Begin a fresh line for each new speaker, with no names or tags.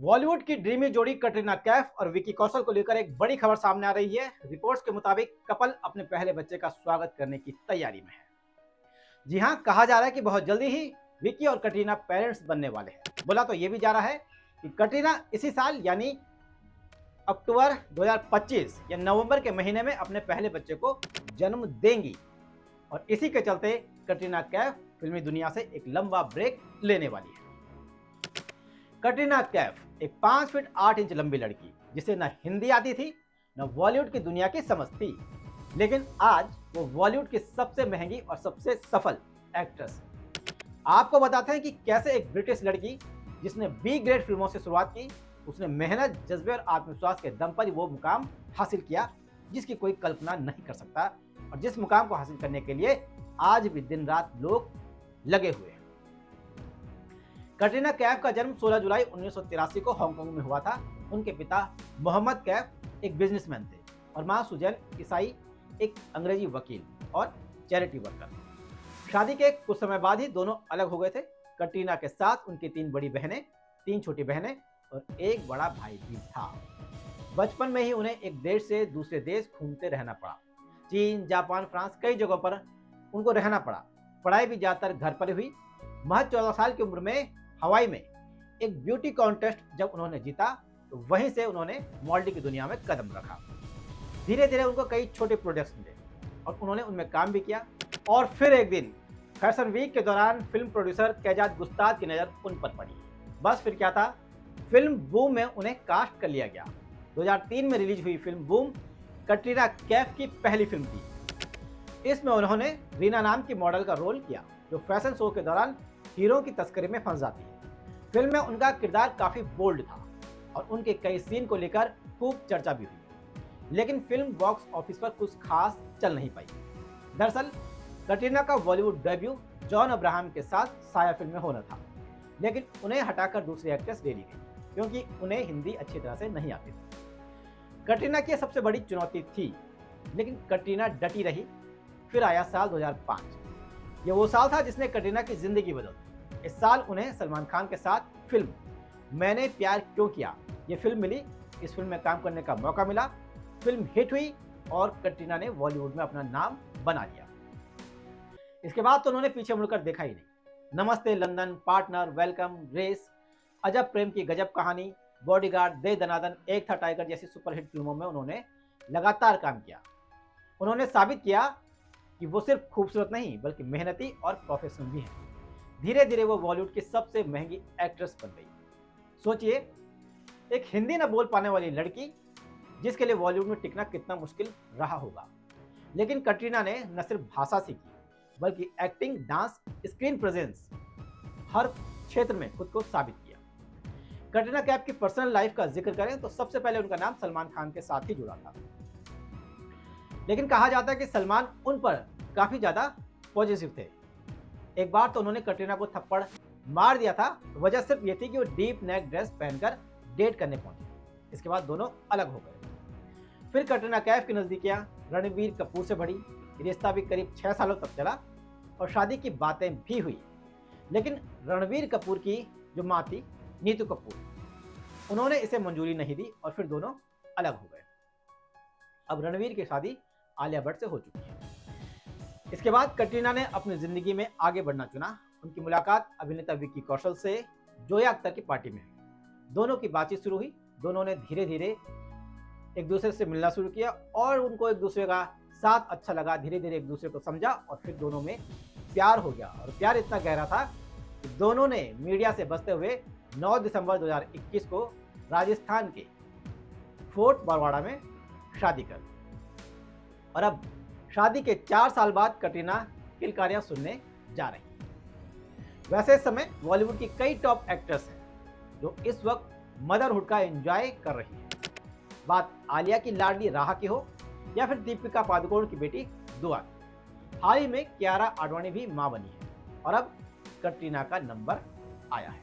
बॉलीवुड की ड्रीमी जोड़ी कटरीना कैफ और विकी कौशल को लेकर एक बड़ी खबर सामने आ रही है। रिपोर्ट्स के मुताबिक कपल अपने पहले बच्चे का स्वागत करने की तैयारी में है। जी हां, कहा जा रहा है कि बहुत जल्दी ही विकी और कटरीना पेरेंट्स बनने वाले हैं। बोला तो ये भी जा रहा है कि कटरीना इसी साल यानी अक्टूबर 2025 या नवंबर के महीने में अपने पहले बच्चे को जन्म देंगी और इसी के चलते कटरीना कैफ फिल्मी दुनिया से एक लंबा ब्रेक लेने वाली है। कटरीना कैफ एक 5 फीट 8 इंच लंबी लड़की, जिसे न हिंदी आती थी न बॉलीवुड की दुनिया की समझ थी, लेकिन आज वो बॉलीवुड की सबसे महंगी और सबसे सफल एक्ट्रेस है। आपको बताते हैं कि कैसे एक ब्रिटिश लड़की जिसने बी ग्रेड फिल्मों से शुरुआत की, उसने मेहनत, जज्बे और आत्मविश्वास के दम पर वो मुकाम हासिल किया जिसकी कोई कल्पना नहीं कर सकता, और जिस मुकाम को हासिल करने के लिए आज भी दिन रात लोग लगे हुए हैं। कटरीना कैफ का जन्म 16 जुलाई 1983 को हांगकांग में हुआ था। उनके पिता मोहम्मद कैफ एक बिजनेसमैन थे और मां सुजैन ईसाई एक अंग्रेजी वकील और चैरिटी वर्कर। शादी के कुछ समय बाद ही दोनों अलग हो गए थे। कटरीना के साथ उनकी 3 बड़ी बहनें, 3 छोटी बहनें और एक बड़ा भाई भी था। बचपन में ही उन्हें एक देश से दूसरे देश घूमते रहना पड़ा। चीन, जापान, फ्रांस, कई जगहों पर उनको रहना पड़ा। पढ़ाई भी ज्यादातर घर पर हुई। महज 14 साल की उम्र में हवाई में एक ब्यूटी कॉन्टेस्ट जब उन्होंने जीता, तो वहीं से उन्होंने मॉडलिंग की दुनिया में कदम रखा। धीरे धीरे उनको कई छोटे प्रोजेक्ट्स मिले और उन्होंने उनमें काम भी किया। और फिर एक दिन फैशन वीक के दौरान फिल्म प्रोड्यूसर कैजाद गुस्ताद की नज़र उन पर पड़ी। बस फिर क्या था, फिल्म बूम में उन्हें कास्ट कर लिया गया। 2003 में रिलीज हुई फिल्म बूम कटरीना कैफ की पहली फिल्म थी। इसमें उन्होंने रीना नाम की मॉडल का रोल किया, जो फैशन शो के दौरान हीरो की तस्करी में फंस जाती है। फिल्म में उनका किरदार काफी बोल्ड था और उनके कई सीन को लेकर खूब चर्चा भी हुई, लेकिन फिल्म बॉक्स ऑफिस पर कुछ खास चल नहीं पाई। दरअसल कटरीना का बॉलीवुड डेब्यू जॉन अब्राहम के साथ साया फिल्म में होना था, लेकिन उन्हें हटाकर दूसरी एक्ट्रेस ले ली गई क्योंकि उन्हें हिंदी अच्छी तरह से नहीं आती थी। कटरीना की सबसे बड़ी चुनौती थी, लेकिन कटरीना डटी रही। फिर आया साल 2005। ये वो साल था जिसने कटरीना की जिंदगी बदल दी। इस साल उन्हें सलमान खान के साथ फिल्म मैंने प्यार क्यों किया ये फिल्म मिली। इस फिल्म में काम करने का मौका मिला। फिल्म हिट हुई और कटरीना ने बॉलीवुड में अपना नाम बना लिया। इसके बाद तो उन्होंने पीछे मुड़कर देखा ही नहीं। नमस्ते लंदन, पार्टनर, वेलकम, रेस, अजब प्रेम की गजब कहानी, बॉडीगार्ड, दे दनादन, एक था टाइगर जैसी सुपरहिट फिल्मों में उन्होंने लगातार काम किया। उन्होंने साबित किया कि वो सिर्फ खूबसूरत नहीं बल्कि मेहनती और प्रोफेशनल भी है। धीरे धीरे वो बॉलीवुड की सबसे महंगी एक्ट्रेस बन गई। सोचिए, एक हिंदी न बोल पाने वाली लड़की जिसके लिए बॉलीवुड में टिकना कितना मुश्किल रहा होगा, लेकिन कटरीना ने न सिर्फ भाषा सीखी बल्कि एक्टिंग, डांस, स्क्रीन प्रेजेंस, हर क्षेत्र में खुद को साबित किया। कटरीना कैफ की पर्सनल लाइफ का जिक्र करें तो सबसे पहले उनका नाम सलमान खान के साथ ही जुड़ा था, लेकिन कहा जाता है कि सलमान उन पर काफी ज्यादा पॉजिटिव थे। एक बार तो उन्होंने कटरीना को थप्पड़ मार दिया था। वजह सिर्फ ये थी कि वो डीप नेक ड्रेस पहनकर डेट करने पहुंची। इसके बाद दोनों अलग हो गए। फिर कटरीना कैफ की नजदीकियां रणबीर कपूर से बढ़ी। रिश्ता भी करीब 6 सालों तक चला और शादी की बातें भी हुई, लेकिन रणबीर कपूर की जो माँ थी, नीतू कपूर, उन्होंने इसे मंजूरी नहीं दी और फिर दोनों अलग हो गए। अब रणबीर की शादी आलिया भट्ट से हो चुकी है। इसके बाद कटरीना ने अपनी जिंदगी में आगे बढ़ना चुना। उनकी मुलाकात अभिनेता विक्की कौशल से जोया अख्तर की पार्टी में हुई। दोनों की बातचीत शुरू हुई। दोनों ने धीरे धीरे एक दूसरे से मिलना शुरू किया और उनको एक दूसरे का साथ अच्छा लगा। धीरे धीरे एक दूसरे को समझा और फिर दोनों में प्यार हो गया। और प्यार इतना गहरा था कि दोनों ने मीडिया से बचते हुए 9 दिसंबर 2021 को राजस्थान के फोर्ट बरवाड़ा में शादी कर ली। और अब शादी के 4 साल बाद कटरीना किलकारियां सुनने जा रही हैं। वैसे इस समय बॉलीवुड की कई टॉप एक्ट्रेस हैं जो इस वक्त मदरहुड का एंजॉय कर रही हैं। बात आलिया की लाडली राहा की हो या फिर दीपिका पादुकोण की बेटी दुआ की। हाल ही में कियारा आडवाणी भी मां बनी है और अब कटरीना का नंबर आया है।